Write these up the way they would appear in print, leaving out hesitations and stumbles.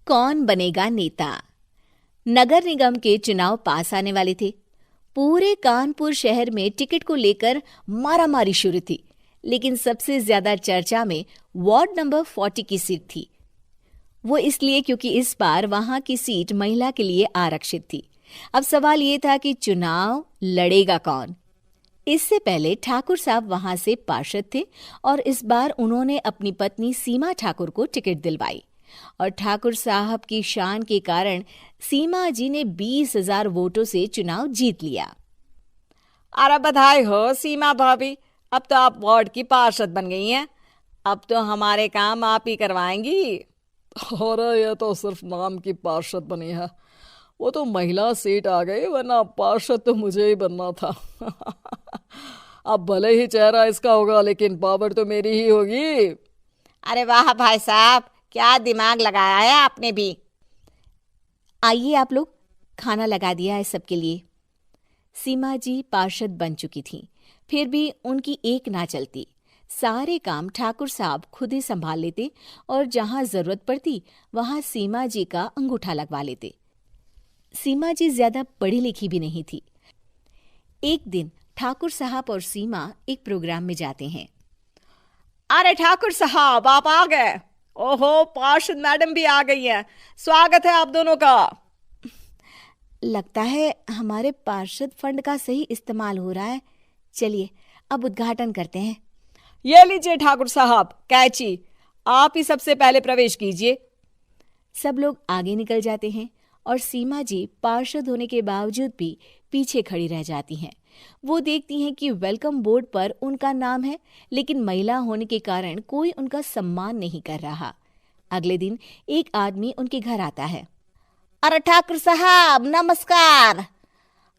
कौन बनेगा नेता। नगर निगम के चुनाव पास आने वाले थे। पूरे कानपुर शहर में टिकट को लेकर मारामारी शुरू थी, लेकिन सबसे ज्यादा चर्चा में वार्ड नंबर 40 की सीट थी। वो इसलिए क्योंकि इस बार वहां की सीट महिला के लिए आरक्षित थी। अब सवाल ये था कि चुनाव लड़ेगा कौन। इससे पहले ठाकुर साहब वहां से पार्षद थे और इस बार उन्होंने अपनी पत्नी सीमा ठाकुर को टिकट दिलवाई और ठाकुर साहब की शान के कारण सीमा जी ने 20,000 वोटों से चुनाव जीत लिया। अरे बधाई हो सीमा भाभी, अब तो आप वार्ड की पार्षद बन गई हैं। अब तो हमारे काम आप ही करवाएंगी। अरे ये तो सिर्फ नाम की पार्षद बनी है, वो तो महिला सीट आ गई, वरना पार्षद तो मुझे ही बनना था। अब भले ही चेहरा इसका होगा, लेकिन पावर तो मेरी ही होगी। अरे वाह भाई साहब, क्या दिमाग लगाया है आपने भी। आइए आप लोग, खाना लगा दिया है सबके लिए। सीमा जी पार्षद बन चुकी थी, फिर भी उनकी एक ना चलती। सारे काम ठाकुर साहब खुद ही संभाल लेते और जहां जरूरत पड़ती वहां सीमा जी का अंगूठा लगवा लेते। सीमा जी ज्यादा पढ़ी लिखी भी नहीं थी। एक दिन ठाकुर साहब और सीमा एक प्रोग्राम में जाते हैं। अरे ठाकुर साहब, आप आ गए। ओहो, पार्षद मैडम भी आ गई हैं। स्वागत है आप दोनों का। लगता है हमारे पार्षद फंड का सही इस्तेमाल हो रहा है। चलिए अब उद्घाटन करते हैं। ये लीजिए ठाकुर साहब कैची, आप ही सबसे पहले प्रवेश कीजिए। सब लोग आगे निकल जाते हैं और सीमा जी पार्षद होने के बावजूद भी पीछे खड़ी रह जाती हैं। वो देखती हैं कि वेलकम बोर्ड पर उनका नाम है, लेकिन महिला होने के कारण कोई उनका सम्मान नहीं कर रहा। अगले दिन एक आदमी उनके घर आता है। अरे ठाकुर साहब नमस्कार।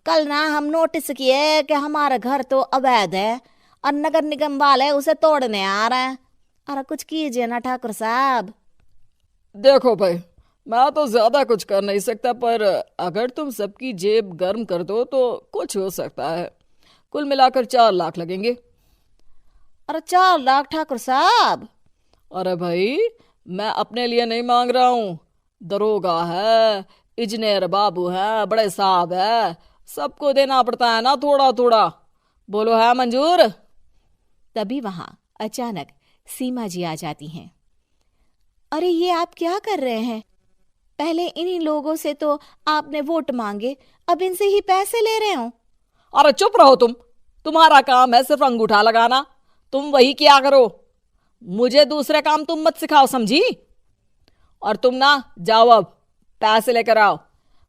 कल ना हम नोटिस किए कि हमारा घर तो अवैध है और नगर निगम वाले उसे तोड़ने आ रहे हैं। अरे कुछ कीजिए ना ठाकुर साहब। देखो भाई, मैं तो ज्यादा कुछ कर नहीं सकता, पर अगर तुम सबकी जेब गर्म कर दो तो कुछ हो सकता है। कुल मिलाकर 4 लाख लगेंगे। अरे 4 लाख ठाकुर साहब? अरे भाई, मैं अपने लिए नहीं मांग रहा हूँ। दरोगा है, इंजीनियर बाबू है, बड़े साहब है, सबको देना पड़ता है ना थोड़ा थोड़ा। बोलो है मंजूर? तभी वहां अचानक सीमा जी आ जाती हैं। अरे ये आप क्या कर रहे हैं? पहले इन्हीं लोगों से तो आपने वोट मांगे, अब इनसे ही पैसे ले रहे हो। अरे चुप रहो तुम, तुम्हारा काम है सिर्फ अंगूठा लगाना, तुम वही किया करो। मुझे दूसरे काम तुम मत सिखाओ, समझी? और तुम ना जाओ, अब पैसे लेकर आओ,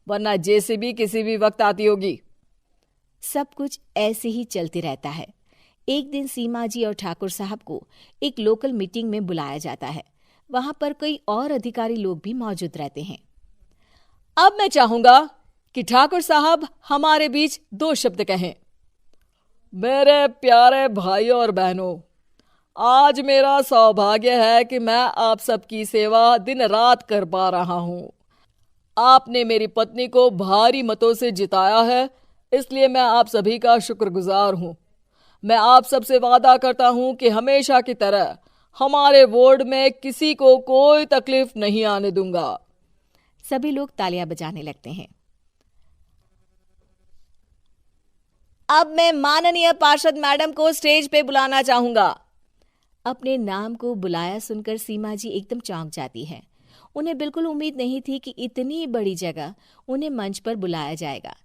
वरना जेसीबी किसी भी वक्त आती होगी। सब कुछ ऐसे ही चलते रहता है। एक दिन सीमा जी और ठाकुर साहब को एक लोकल मीटिंग में बुलाया जाता है। वहां पर कई और अधिकारी लोग भी मौजूद रहते हैं। अब मैं चाहूंगा कि ठाकुर साहब हमारे बीच 2 शब्द कहें। मेरे प्यारे भाइयों और बहनों, आज मेरा सौभाग्य है कि मैं आप सबकी सेवा दिन रात कर पा रहा हूं। आपने मेरी पत्नी को भारी मतों से जिताया है, इसलिए मैं आप सभी का शुक्रगुजार हूं। मैं आप सबसे वादा करता हूं कि हमेशा की तरह हमारे वार्ड में किसी को कोई तकलीफ नहीं आने दूंगा। सभी लोग तालियां बजाने लगते हैं। अब मैं माननीय पार्षद मैडम को स्टेज पे बुलाना चाहूंगा। अपने नाम को बुलाया सुनकर सीमा जी एकदम चौंक जाती है। उन्हें बिल्कुल उम्मीद नहीं थी कि इतनी बड़ी जगह उन्हें मंच पर बुलाया जाएगा।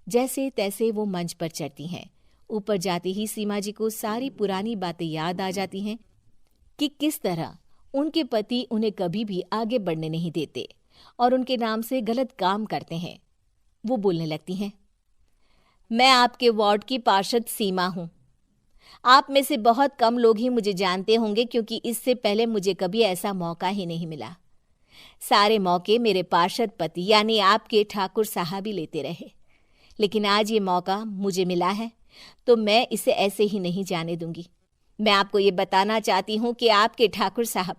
जैसे तैसे वो मंच पर चढ़ती हैं। ऊपर जाते ही सीमा जी को सारी पुरानी बातें याद आ जाती हैं कि किस तरह उनके पति उन्हें कभी भी आगे बढ़ने नहीं देते और उनके नाम से गलत काम करते हैं। वो बोलने लगती हैं। मैं आपके वार्ड की पार्षद सीमा हूं। आप में से बहुत कम लोग ही मुझे जानते होंगे, क्योंकि इससे पहले मुझे कभी ऐसा मौका ही नहीं मिला। सारे मौके मेरे पार्षद पति यानी आपके ठाकुर साहब ही लेते रहे, लेकिन आज ये मौका मुझे मिला है तो मैं इसे ऐसे ही नहीं जाने दूंगी। मैं आपको ये बताना चाहती हूँ कि आपके ठाकुर साहब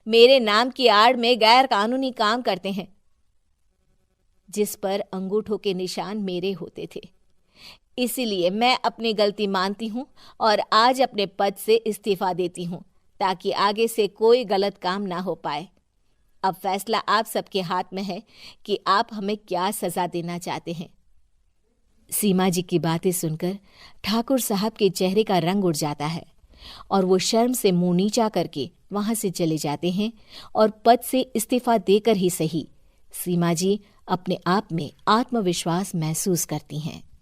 मेरे नाम की आड़ में गैर कानूनी काम करते हैं, जिस पर अंगूठों के निशान मेरे होते थे। इसीलिए मैं अपनी गलती मानती हूँ और आज अपने पद से इस्तीफा देती हूँ, ताकि आगे से कोई गलत काम ना हो पाए। अब फैसला आप सबके हाथ में है कि आप हमें क्या सजा देना चाहते हैं। सीमा जी की बातें सुनकर ठाकुर साहब के चेहरे का रंग उड़ जाता है और वो शर्म से मुंह नीचा करके वहां से चले जाते हैं और पद से इस्तीफा देकर ही सही सीमा जी अपने आप में आत्मविश्वास महसूस करती हैं।